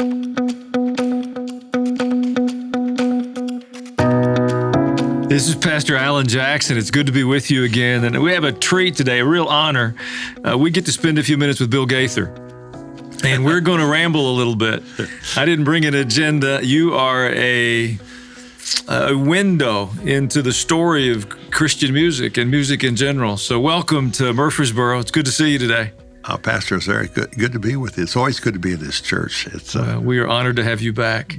This is Pastor Alan Jackson. It's good to be with you again. And we have a treat today, a real honor. We get to spend a few minutes with Bill Gaither. And we're going to ramble a little bit. I didn't bring an agenda. You are a window into the story of Christian music and music in general. So welcome to Murfreesboro. It's good to see you today. Pastor, it's very good to be with you. It's always good to be in this church. It's we are honored to have you back.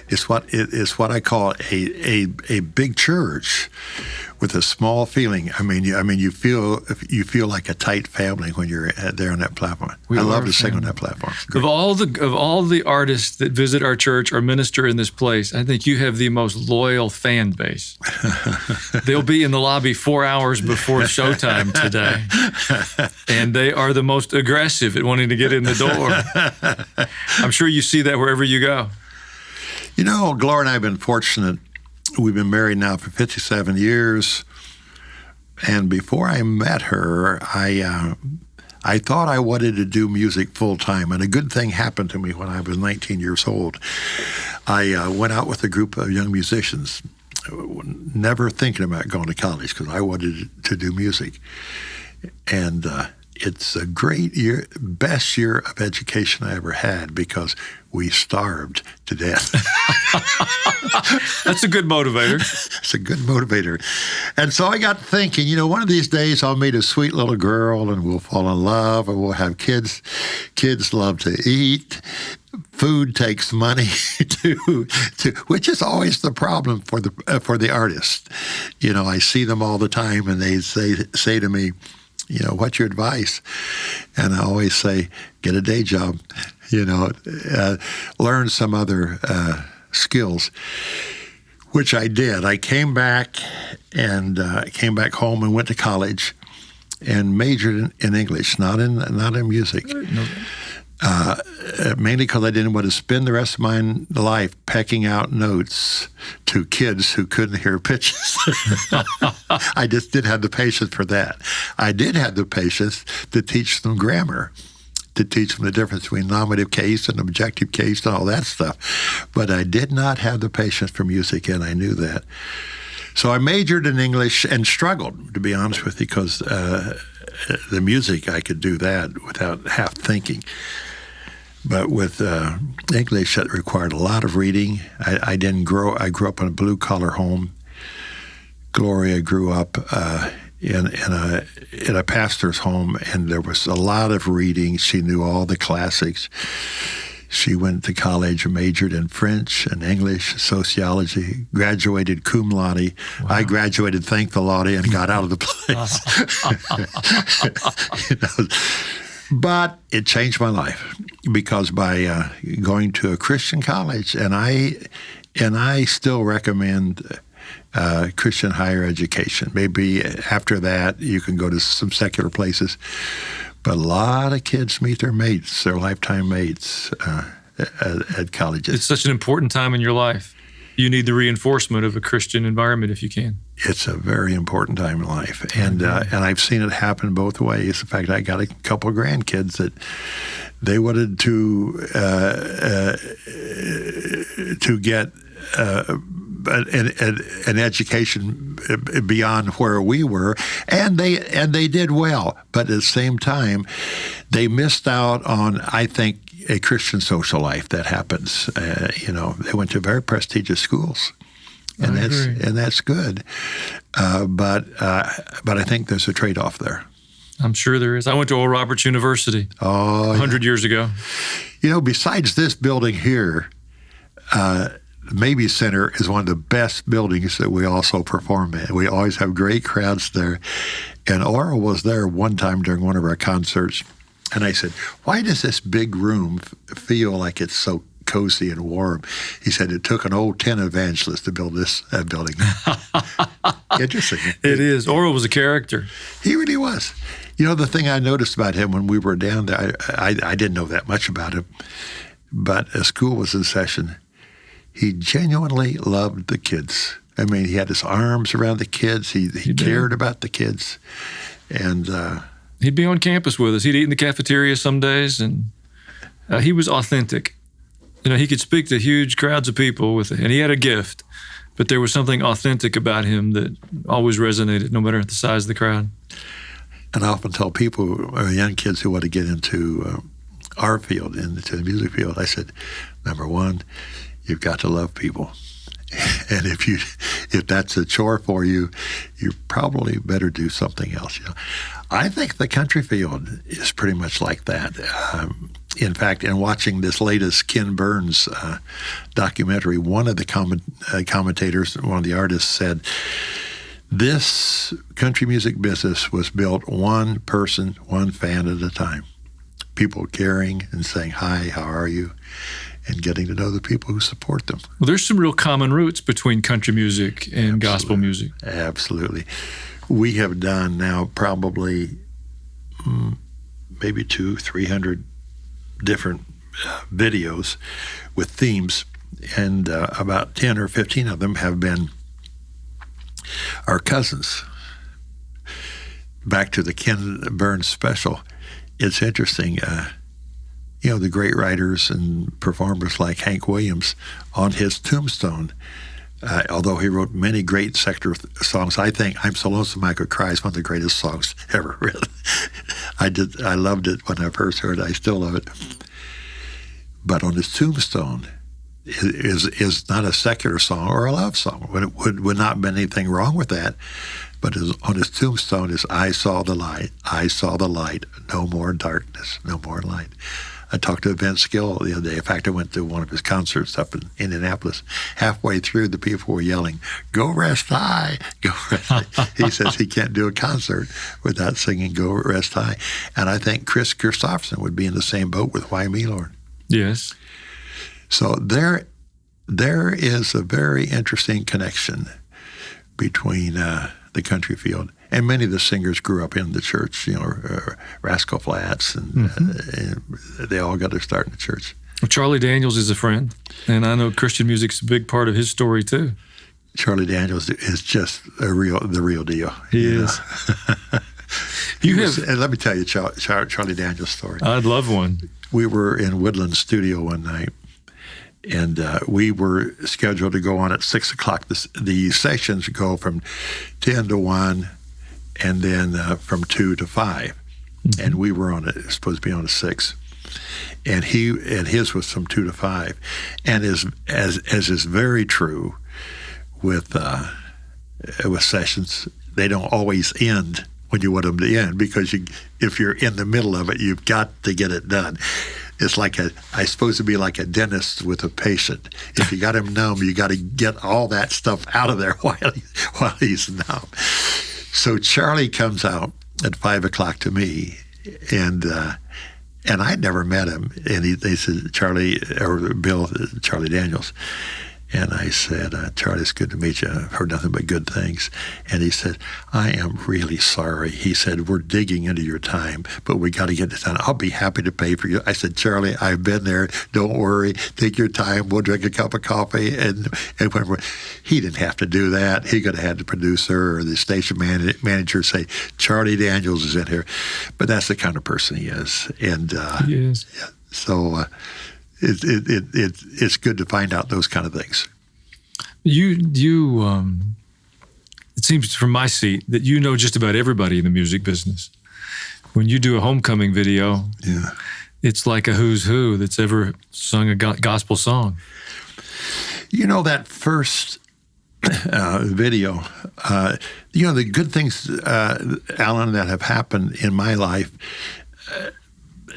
It's what I call a big church with a small feeling. I mean, you feel like a tight family when you're there on that platform. I love to sing on that platform. Of all the artists that visit our church or minister in this place, I think you have the most loyal fan base. They'll be in the lobby 4 hours before showtime today, and they are the most aggressive at wanting to get in the door. I'm sure you see that wherever you go. You know, Gloria and I have been fortunate. We've been married now for 57 years, and before I met her, I thought I wanted to do music full time, and a good thing happened to me when I was 19 years old. I went out with a group of young musicians, never thinking about going to college because I wanted to do music, and it's a great year, best year of education I ever had because we starved to death. That's a good motivator. It's a good motivator. And so I got thinking, one of these days I'll meet a sweet little girl and we'll fall in love and we'll have kids. Kids love to eat. Food takes money to which is always the problem for the artist. I see them all the time and they say to me, what's your advice? And I always say, get a day job, learn some other skills, which I did. I came back home and went to college and majored in English, not in music. No. Mainly because I didn't want to spend the rest of my life pecking out notes to kids who couldn't hear pitches. I just didn't have the patience for that. I did have the patience to teach them grammar, to teach them the difference between nominative case and objective case and all that stuff. But I did not have the patience for music, and I knew that. So I majored in English and struggled, to be honest with you, because the music, I could do that without half thinking. But with English, that required a lot of reading. I grew up in a blue-collar home. Gloria grew up in a pastor's home, and there was a lot of reading. She knew all the classics. She went to college and majored in French and English, sociology, graduated cum laude. Wow. I graduated thank the laude and got out of the place. But it changed my life because by going to a Christian college, and I still recommend Christian higher education. Maybe after that you can go to some secular places. But a lot of kids meet their mates, their lifetime mates at colleges. It's such an important time in your life. You need the reinforcement of a Christian environment if you can. It's a very important time in life, and I've seen it happen both ways. In fact, I got a couple of grandkids that they wanted to get an education beyond where we were, and they did well. But at the same time, they missed out on, I think, a Christian social life that happens. They went to very prestigious schools, and that's good. But I think there's a trade-off there. I'm sure there is. I went to Oral Roberts University 100 years ago. Besides this building here, Mabee Center is one of the best buildings that we also perform in. We always have great crowds there. And Oral was there one time during one of our concerts. And I said, why does this big room feel like it's so cozy and warm? He said, it took an old tent evangelist to build this building. Interesting. It is. Oral was a character. He really was. The thing I noticed about him when we were down there, I didn't know that much about him, but as school was in session, he genuinely loved the kids. I mean, he had his arms around the kids. He cared about the kids. And he'd be on campus with us. He'd eat in the cafeteria some days, and he was authentic. You know, he could speak to huge crowds of people and he had a gift, but there was something authentic about him that always resonated, no matter the size of the crowd. And I often tell people, young kids who want to get into our field, into the music field, I said, number one, you've got to love people. And if that's a chore for you, you probably better do something else. You know, I think the country field is pretty much like that. In fact, in watching this latest Ken Burns documentary, one of the commentators, one of the artists said, this country music business was built one person, one fan at a time. People caring and saying, hi, how are you? And getting to know the people who support them. Well, there's some real common roots between country music and gospel music. Absolutely. We have done now probably maybe 200-300 different videos with themes, and about 10 or 15 of them have been our cousins. Back to the Ken Burns special, it's interesting. You know, the great writers and performers like Hank Williams, on his tombstone, although he wrote many great secular songs, I think I'm So Lonesome I Could Cry is one of the greatest songs ever written. I loved it when I first heard it. I still love it. But on his tombstone is not a secular song or a love song. Would not have been anything wrong with that. But on his tombstone is, I saw the light, no more darkness, no more light. I talked to Vince Gill the other day. In fact, I went to one of his concerts up in Indianapolis. Halfway through, the people were yelling, go rest high, go rest high. He says he can't do a concert without singing Go Rest High. And I think Chris Christopherson would be in the same boat with Why Me, Lord. Yes. So there is a very interesting connection between the country field. And many of the singers grew up in the church, you know, Rascal Flatts, and they all got their start in the church. Well, Charlie Daniels is a friend, and I know Christian music's a big part of his story too. Charlie Daniels is just the real deal. He is. And let me tell you Charlie Daniels' story. I'd love one. We were in Woodland Studio one night, and we were scheduled to go on at 6 o'clock. The sessions go from 10 to 1, and then from 2 to 5. Mm-hmm. And we were supposed to be on at 6. And his was from 2 to 5. And as is very true with sessions, they don't always end when you want them to end, because if you're in the middle of it, you've got to get it done. It's like I suppose to be like a dentist with a patient. If you got him numb, you got to get all that stuff out of there while he's numb. So Charlie comes out at 5 o'clock to me, and I'd never met him. And they said, Charlie Daniels. And I said, Charlie, it's good to meet you. I've heard nothing but good things. And he said, I am really sorry. He said, we're digging into your time, but we got to get this done. I'll be happy to pay for you. I said, Charlie, I've been there. Don't worry. Take your time. We'll drink a cup of coffee. And whatever. He didn't have to do that. He could have had the producer or the station manager say, Charlie Daniels is in here. But that's the kind of person he is. And he is. Yeah, so it's good to find out those kind of things. It seems from my seat that you know just about everybody in the music business. When you do a homecoming video, yeah, it's like a who's who that's ever sung a gospel song. You know, that first video, the good things, Alan, that have happened in my life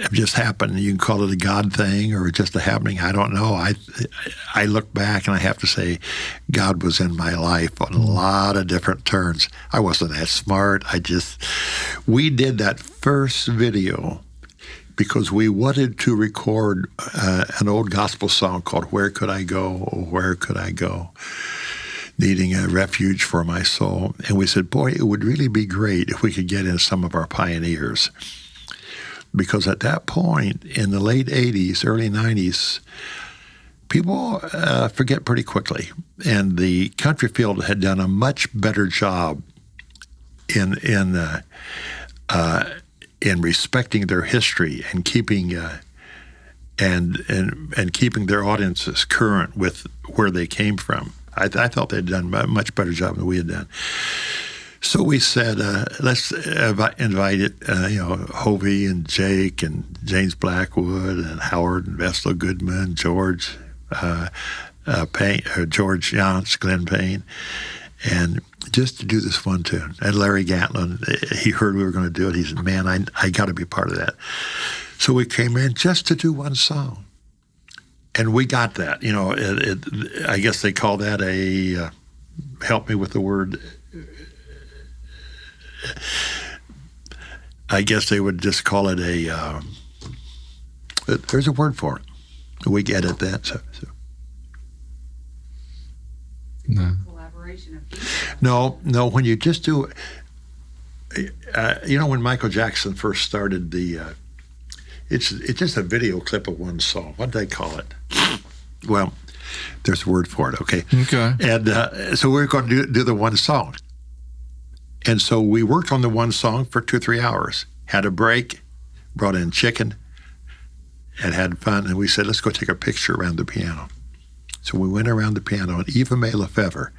have just happened. You can call it a God thing or just a happening. I don't know. I look back and I have to say God was in my life on a lot of different turns. I wasn't that smart. We did that first video because we wanted to record an old gospel song called Where Could I Go, Oh, Where Could I Go? Needing a refuge for my soul. And we said, boy, it would really be great if we could get in some of our pioneers. Because at that point, in the late 80s, early 90s, people forget pretty quickly. And the country field had done a much better job in respecting their history and keeping and keeping their audiences current with where they came from. I thought they'd done a much better job than we had done. So we said, let's invite Hovey and Jake and James Blackwood and Howard and Vestal Goodman, George Payne, George Yance, Glenn Payne, and just to do this one tune. And Larry Gatlin, he heard we were going to do it. He said, man, I got to be part of that. So we came in just to do one song. And we got that. I guess they call that help me with the word, I guess they would just call it there's a word for it. We edit that. So. No. No, when you just do, when Michael Jackson first started it's just a video clip of one song. What did they call it? Well, there's a word for it, okay? Okay. And so we were going to do the one song. And so we worked on the one song for 2 or 3 hours, had a break, brought in chicken, and had fun. And we said, let's go take a picture around the piano. So we went around the piano, and Eva Mae Lefevre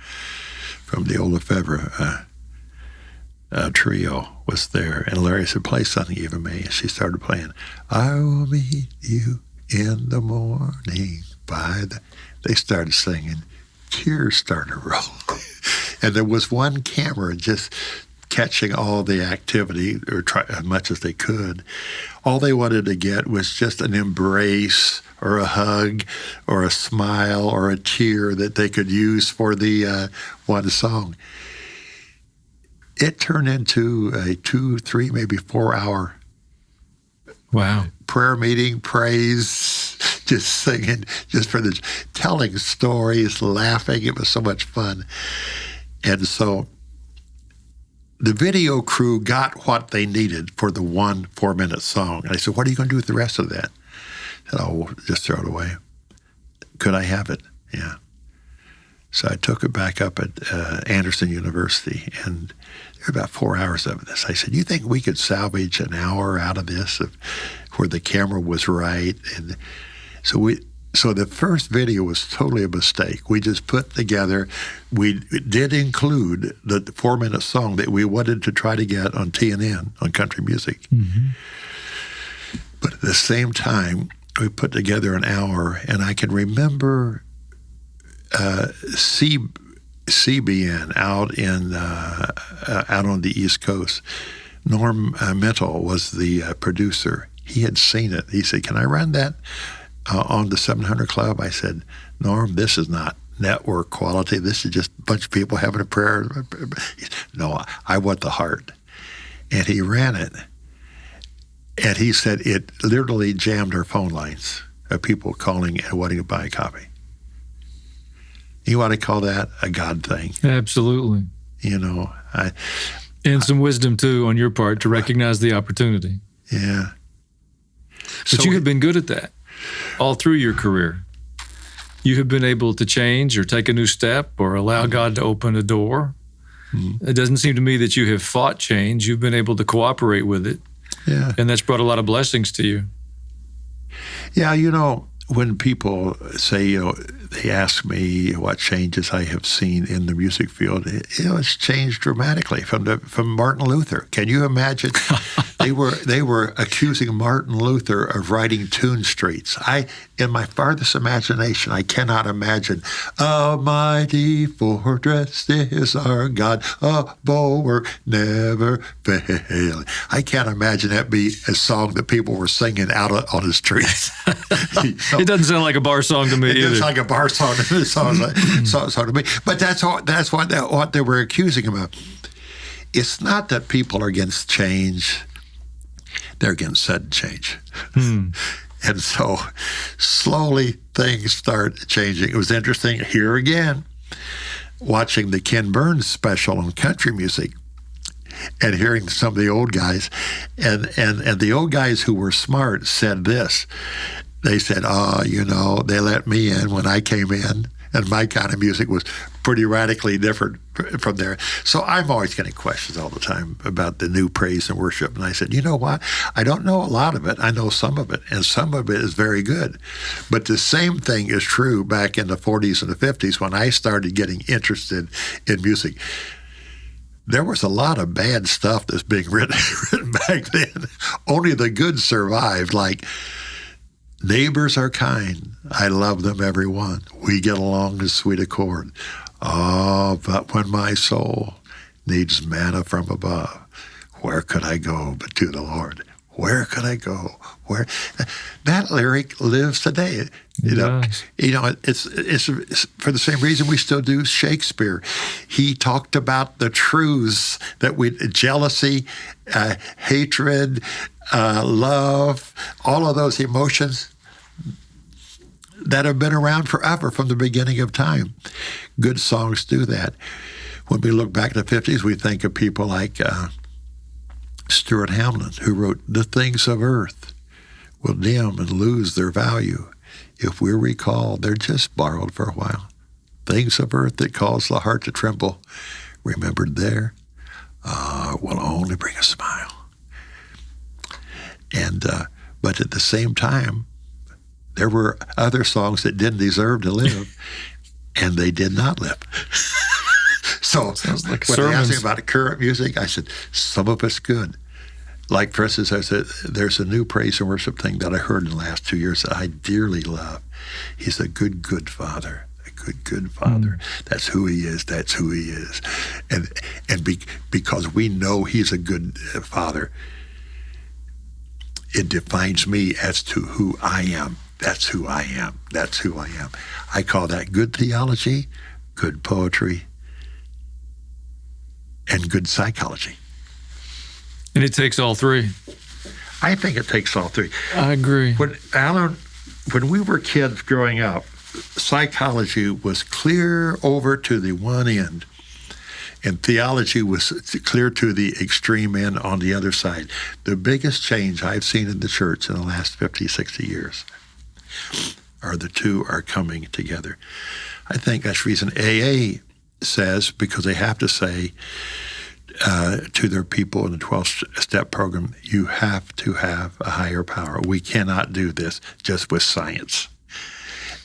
from the old Lefevre trio was there. And Larry said, play something, Eva Mae. And she started playing, I will meet you in the morning They started singing. Tears started rolling. And there was one camera just catching all the activity, or try as much as they could. All they wanted to get was just an embrace or a hug or a smile or a tear that they could use for the one song. It turned into a 2, 3, maybe 4 hour prayer meeting, praise, just singing, just for the telling stories, laughing. It was so much fun. And so the video crew got what they needed for the one 4-minute song. And I said, what are you going to do with the rest of that? I said, oh, just throw it away. Could I have it? Yeah. So I took it back up at Anderson University, and there were about 4 hours of this. I said, you think we could salvage an hour out of this where the camera was right? And so the first video was totally a mistake. We just put together, we did include the 4-minute song that we wanted to try to get on TNN, on country music. Mm-hmm. But at the same time, we put together an hour, and I can remember CBN out on the East Coast. Norm Mental was the producer. He had seen it. He said, can I run that on the 700 Club? I said, Norm, this is not network quality. This is just a bunch of people having a prayer. No, I want the heart. And he ran it. And he said it literally jammed our phone lines of people calling and wanting to buy a copy. You want to call that a God thing? Absolutely. And some wisdom, too, on your part to recognize the opportunity. Yeah. But you have been good at that all through your career. You have been able to change or take a new step or allow God to open a door. Mm-hmm. It doesn't seem to me that you have fought change. You've been able to cooperate with it. Yeah. And that's brought a lot of blessings to you. Yeah, when people say, they ask me what changes I have seen in the music field, it's changed dramatically from Martin Luther. Can you imagine? They were accusing Martin Luther of writing tune streets. In my farthest imagination, I cannot imagine. A mighty fortress is our God, a bulwark never failing. I can't imagine that be a song that people were singing out on the streets. It doesn't sound like a bar song to me either. It's like a bar song. It sounds like song to me. But that's what they were accusing him of. It's not that people are against change. They're against sudden change. And so slowly things start changing. It was interesting here again, watching the Ken Burns special on country music and hearing some of the old guys. And the old guys who were smart said this. they said, they let me in when I came in, and my kind of music was pretty radically different from there. So I'm always getting questions all the time about the new praise and worship. And I said, you know what? I don't know a lot of it. I know some of it, and some of it is very good. But the same thing is true back in the 40s and the 50s when I started getting interested in music. There was a lot of bad stuff that's being written back then. Only the good survived, like, neighbors are kind. I love them, every one. We get along in sweet accord. Oh, but when my soul needs manna from above, where could I go but to the Lord? Where could I go? Where? That lyric lives today. It's for the same reason we still do Shakespeare. He talked about the truths that jealousy, hatred, love, all of those emotions that have been around forever from the beginning of time. Good songs do that. When we look back at the 50s, we think of people like Stuart Hamblen, who wrote, "The things of earth will dim and lose their value. If we recall, they're just borrowed for a while. Things of earth that cause the heart to tremble, remembered there, will only bring a smile." And but at the same time, there were other songs that didn't deserve to live, and they did not live. So sounds like when sermons. they asked me about current music, I said, some of it's good. Like, for instance, I said, there's a new praise and worship thing that I heard in the last 2 years that I dearly love. He's a good, good father. A good, good father. That's who he is. That's who he is. Because we know he's a good father, it defines me as to who I am. That's who I am. That's who I am. I call that good theology, good poetry, and good psychology. And it takes all three. I think it takes all three. I agree. When we were kids growing up, psychology was clear over to the one end, and theology was clear to the extreme end on the other side. The biggest change I've seen in the church in the last 50, 60 years are the two are coming together. I think that's the reason AA says, because they have to say to their people in the 12-step program, you have to have a higher power. We cannot do this just with science.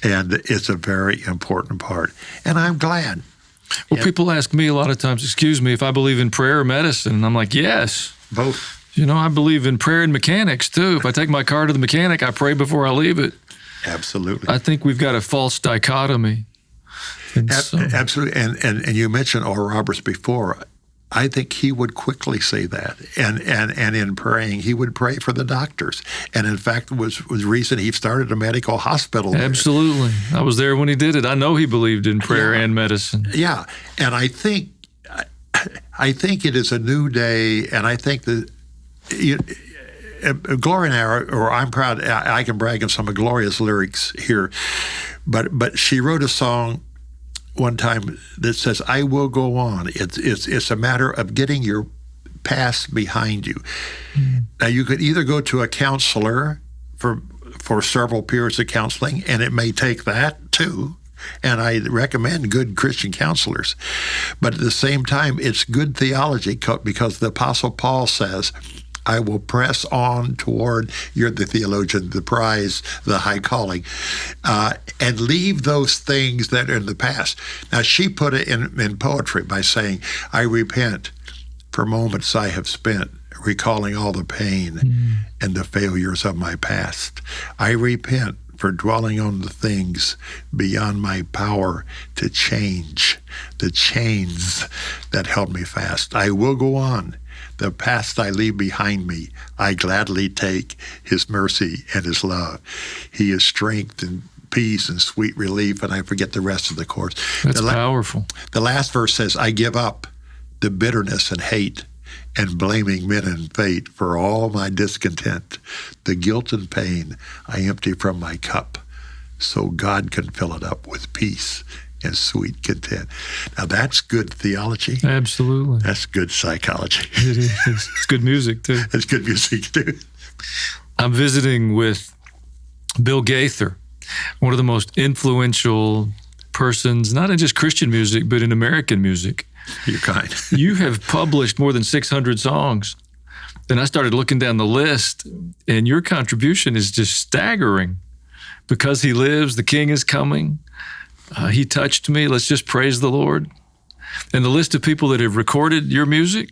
And it's a very important part. And I'm glad. Well, people ask me a lot of times, excuse me, if I believe in prayer or medicine. And I'm like, yes. Both. I believe in prayer and mechanics, too. If I take my car to the mechanic, I pray before I leave it. Absolutely. I think we've got a false dichotomy. Absolutely. And you mentioned Oral Roberts before. I think he would quickly say that. And in praying, he would pray for the doctors. And in fact, was the reason he started a medical hospital there. Absolutely. I was there when he did it. I know he believed in prayer and medicine. Yeah. And I think it is a new day, and I think that Gloria and I, or I'm proud, I can brag on some of Gloria's lyrics here, but she wrote a song one time that says, "I will go on." It's a matter of getting your past behind you. Now, you could either go to a counselor for several periods of counseling, and it may take that too. And I recommend good Christian counselors. But at the same time, it's good theology, because the Apostle Paul says, I will press on toward, you're the theologian, the prize, the high calling, and leave those things that are in the past. Now, she put it in poetry by saying, I repent for moments I have spent recalling all the pain and the failures of my past. I repent for dwelling on the things beyond my power to change, the chains that held me fast. I will go on. The past I leave behind me. I gladly take his mercy and his love. He is strength and peace and sweet relief, and I forget the rest of the chorus. That's powerful. The last verse says, I give up the bitterness and hate and blaming men and fate for all my discontent. The guilt and pain I empty from my cup so God can fill it up with peace and sweet content. Now, that's good theology. Absolutely. That's good psychology. It is. It's good music, too. It's good music, too. I'm visiting with Bill Gaither, one of the most influential persons, not in just Christian music, but in American music. You're kind. You have published more than 600 songs. And I started looking down the list, and your contribution is just staggering. Because He lives, the King is coming. He touched me. Let's just praise the Lord. And the list of people that have recorded your music,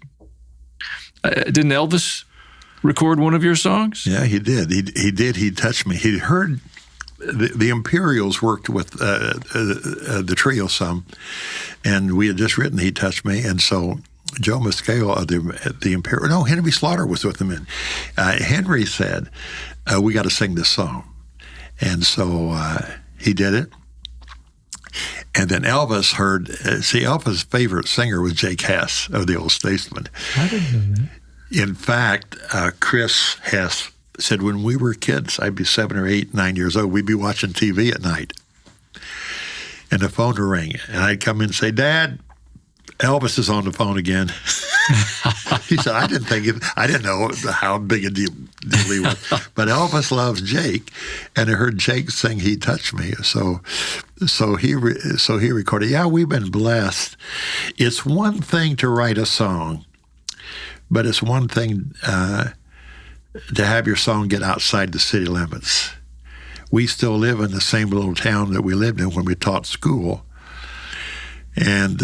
didn't Elvis record one of your songs? Yeah, he did. He did. He touched me. He heard the Imperials worked with the trio some, and we had just written "He Touched Me," and so Joe Mascale of the Imperial. No, Henry Slaughter was with them. And Henry said, "We got to sing this song," and so he did it. And then Elvis heard. Elvis' favorite singer was Jake Hess of the Old Statesman. I didn't know that. In fact, Chris Hess said when we were kids, I'd be 7 or 8, 9 years old, we'd be watching TV at night. And the phone would ring. And I'd come in and say, "Dad, Elvis is on the phone again." He said, I didn't know how big a deal he was. But Elvis loves Jake. And I heard Jake sing "He Touched Me." So he recorded. Yeah, we've been blessed. It's one thing to write a song, but it's one thing to have your song get outside the city limits. We still live in the same little town that we lived in when we taught school. And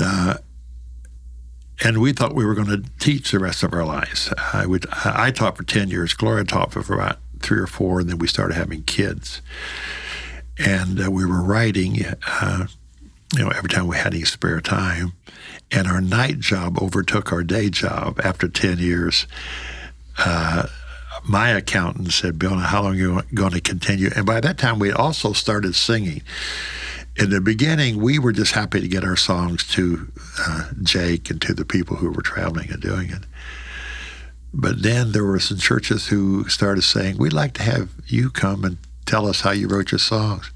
we thought we were going to teach the rest of our lives. I taught for 10 years. Gloria taught for about 3 or 4, and then we started having kids. And we were writing, every time we had any spare time. And our night job overtook our day job after 10 years. My accountant said, "Bill, how long are you going to continue?" And by that time, we had also started singing. In the beginning, we were just happy to get our songs to Jake and to the people who were traveling and doing it. But then there were some churches who started saying, "We'd like to have you come and tell us how you wrote your songs."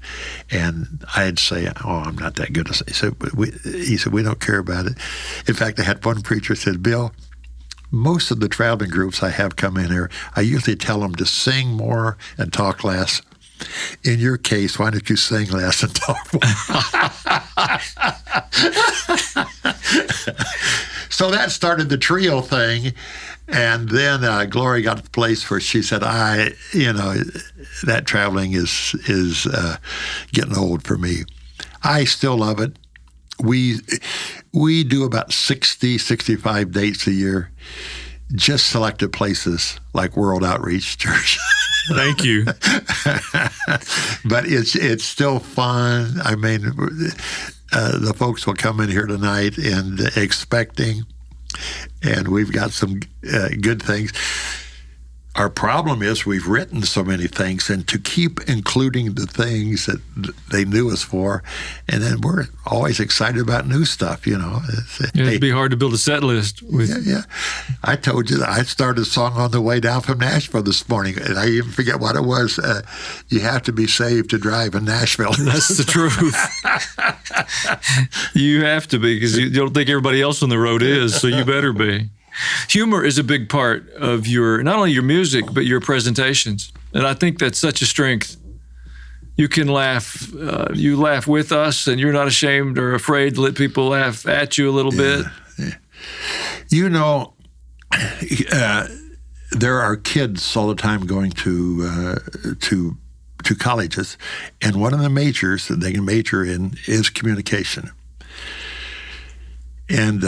And I'd say, "Oh, I'm not that good." He said, "We don't care about it." In fact, I had one preacher said, "Bill, most of the traveling groups I have come in here, I usually tell them to sing more and talk less. In your case, why don't you sing less and talk more?" So that started the trio thing. And then Gloria got to the place where she said, that traveling is getting old for me. I still love it. We do about 60, 65 dates a year, just selected places like World Outreach Church. Thank you. But it's still fun. I mean, the folks will come in here tonight and expecting, and we've got some good things. Our problem is we've written so many things, and to keep including the things that they knew us for, and then we're always excited about new stuff, It'd be hard to build a set list. Yeah. I told you that I started a song on the way down from Nashville this morning, and I even forget what it was. You have to be saved to drive in Nashville. That's the truth. You have to be, because you don't think everybody else on the road is, so you better be. Humor is a big part of not only your music, but your presentations. And I think that's such a strength. You can laugh. You laugh with us, and you're not ashamed or afraid to let people laugh at you a little bit. Yeah. There are kids all the time going to colleges, and one of the majors that they can major in is communication. And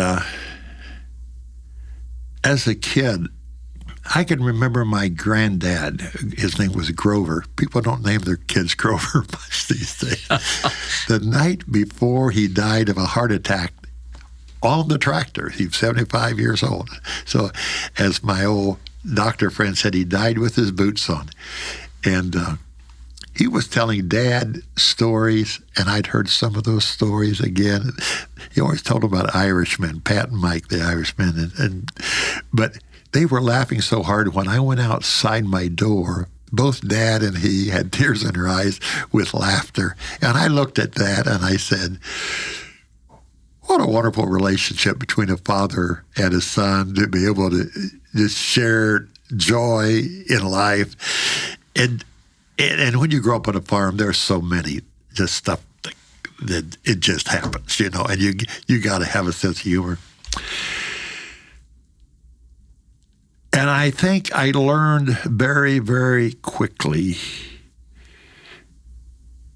as a kid, I can remember my granddad. His name was Grover. People don't name their kids Grover much these days. The night before he died of a heart attack on the tractor, he was 75 years old. So as my old doctor friend said, he died with his boots on. And he was telling Dad stories, and I'd heard some of those stories again. He always told about Irishmen, Pat and Mike, the Irishmen. But they were laughing so hard when I went outside my door, both Dad and he had tears in their eyes with laughter. And I looked at that and I said, what a wonderful relationship between a father and a son, to be able to just share joy in life. And And when you grow up on a farm, there's so many just stuff that it just happens, and you got to have a sense of humor. And I think I learned very, very quickly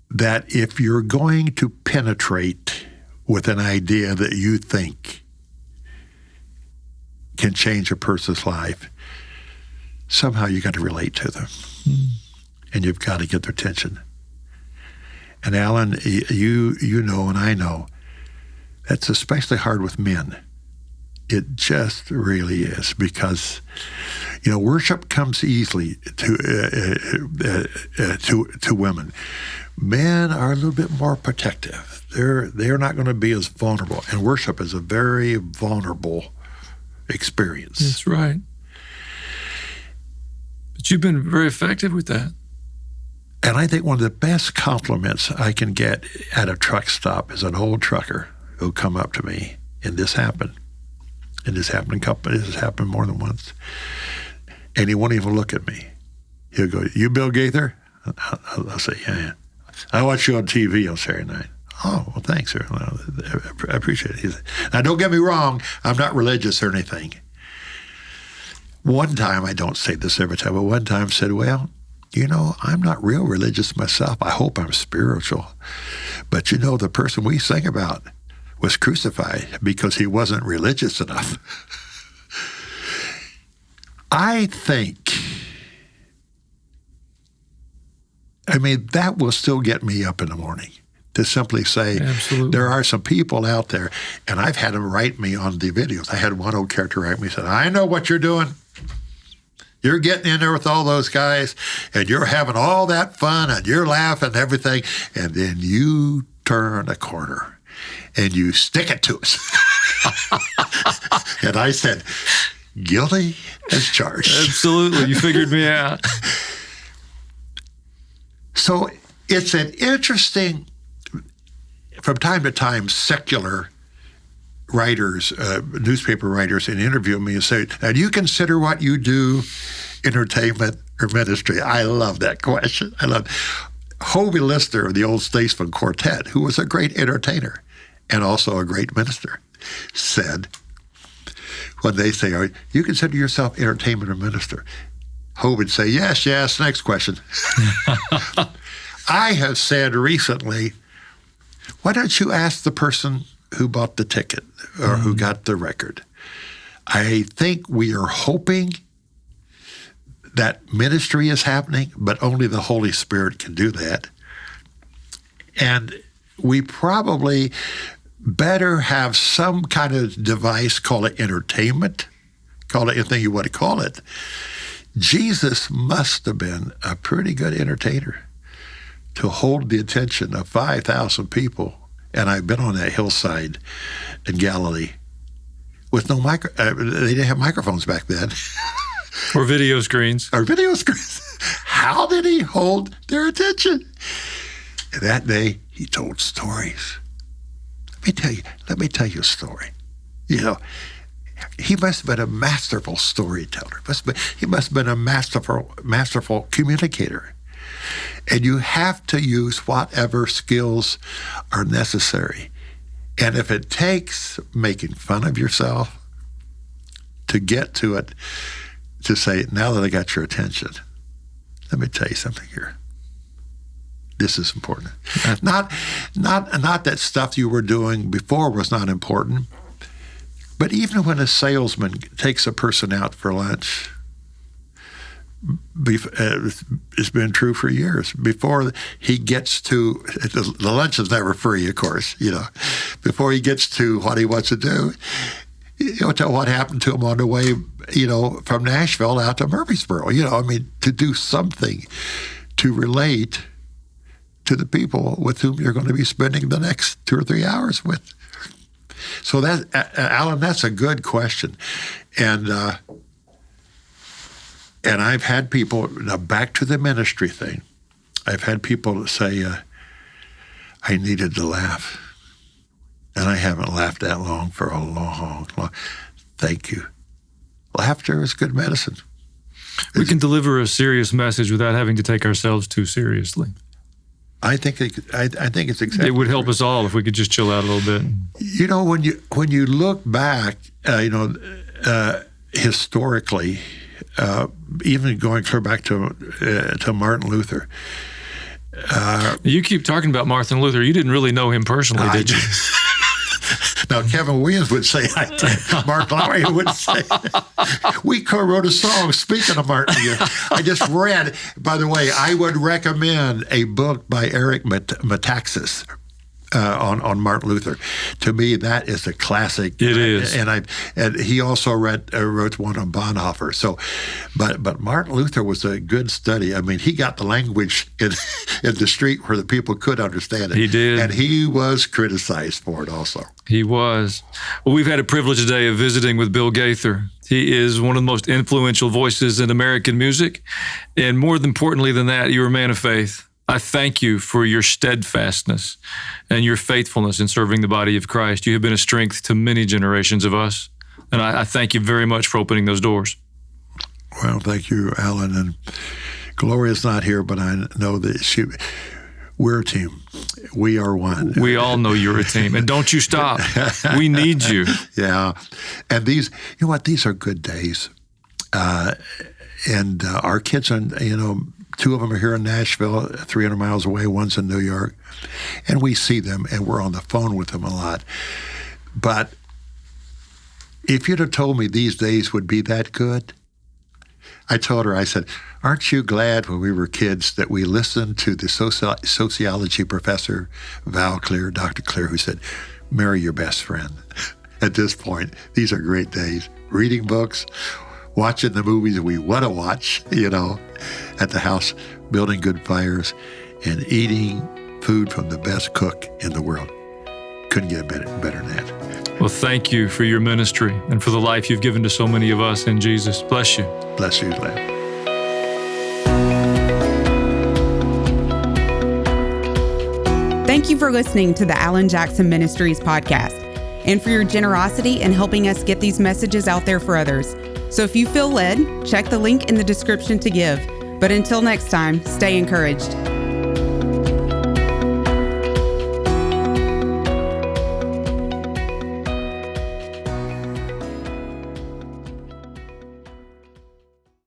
that if you're going to penetrate with an idea that you think can change a person's life, somehow you got to relate to them. And you've got to get their attention. And Alan, you know and I know, that's especially hard with men. It just really is, because worship comes easily to women. Men are a little bit more protective. They're not going to be as vulnerable, and worship is a very vulnerable experience. That's right. But you've been very effective with that. And I think one of the best compliments I can get at a truck stop is an old trucker who'll come up to me, and this happened. And this happened more than once. And he won't even look at me. He'll go, "You Bill Gaither?" I'll say, yeah. "I watch you on TV on Saturday night." "Oh, well, thanks, sir. Well, I appreciate it." He said, "Now, don't get me wrong. I'm not religious or anything." One time, I don't say this every time, but one time said, "Well, I'm not real religious myself. I hope I'm spiritual. But the person we sing about was crucified because he wasn't religious enough." I think, that will still get me up in the morning, to simply say, absolutely, there are some people out there, and I've had them write me on the videos. I had one old character write me and said, "I know what you're doing. You're getting in there with all those guys, and you're having all that fun, and you're laughing and everything, and then you turn a corner, and you stick it to us." And I said, "Guilty as charged." Absolutely. You figured me out. So it's an interesting, from time to time, secular writers, newspaper writers, and interview me and say, "Now, do you consider what you do entertainment or ministry?" I love that question. I love Hovey Lister of the Old Statesman Quartet, who was a great entertainer and also a great minister, said, when they say, "Are you consider yourself entertainment or minister?" Hovey would say, "Yes, yes, next question." I have said recently, why don't you ask the person who bought the ticket or who got the record? I think we are hoping that ministry is happening, but only the Holy Spirit can do that. And we probably better have some kind of device, call it entertainment, call it anything you want to call it. Jesus must have been a pretty good entertainer to hold the attention of 5,000 people. And I've been on that hillside in Galilee with no they didn't have microphones back then. Or video screens. How did he hold their attention? And that day, he told stories. Let me tell you a story. He must have been a masterful storyteller. He must have been a masterful communicator. And you have to use whatever skills are necessary. And if it takes making fun of yourself to get to it, to say, "Now that I got your attention, let me tell you something here. This is important." Not that stuff you were doing before was not important, but even when a salesman takes a person out for lunch, it's been true for years. Before he gets to, the lunch is never free, of course, before he gets to what he wants to do, he'll tell what happened to him on the way, from Nashville out to Murfreesboro, to do something to relate to the people with whom you're going to be spending the next 2 or 3 hours with. So that, Alan, that's a good question. And I've had people, now back to the ministry thing, I've had people say, I needed to laugh. And I haven't laughed that long for a long. Thank you. Laughter is good medicine. We can deliver a serious message without having to take ourselves too seriously. I think it's exactly. It would help us all if we could just chill out a little bit. You know, when you look back, historically, even going clear back to Martin Luther. You keep talking about Martin Luther. You didn't really know him personally, did you? Now, Kevin Williams would say I did. Mark Lowry would say. We co-wrote a song, speaking of Martin. I just read, by the way, I would recommend a book by Eric Metaxas on Martin Luther. To me, that is a classic. It is. And he also wrote one on Bonhoeffer. So, but Martin Luther was a good study. I mean, he got the language in the street where the people could understand it. He did. And he was criticized for it also. He was. Well, we've had a privilege today of visiting with Bill Gaither. He is one of the most influential voices in American music. And more importantly than that, you're a man of faith. I thank you for your steadfastness and your faithfulness in serving the body of Christ. You have been a strength to many generations of us. And I thank you very much for opening those doors. Well, thank you, Alan. And Gloria's not here, but I know that we're a team. We are one. We all know you're a team. And don't you stop. We need you. Yeah. And these, you know what, these are good days. And our kids are, two of them are here in Nashville, 300 miles away. One's in New York. And we see them, and we're on the phone with them a lot. But if you'd have told me these days would be that good, I told her, I said, aren't you glad when we were kids that we listened to the sociology professor, Val Clear, Dr. Clear, who said, marry your best friend. At this point, these are great days. Reading books, watching the movies we want to watch, at the house, building good fires, and eating food from the best cook in the world. Couldn't get better than that. Well, thank you for your ministry and for the life you've given to so many of us in Jesus. Bless you. Bless you, Len. Thank you for listening to the Alan Jackson Ministries podcast and for your generosity in helping us get these messages out there for others. So if you feel led, check the link in the description to give. But until next time, stay encouraged.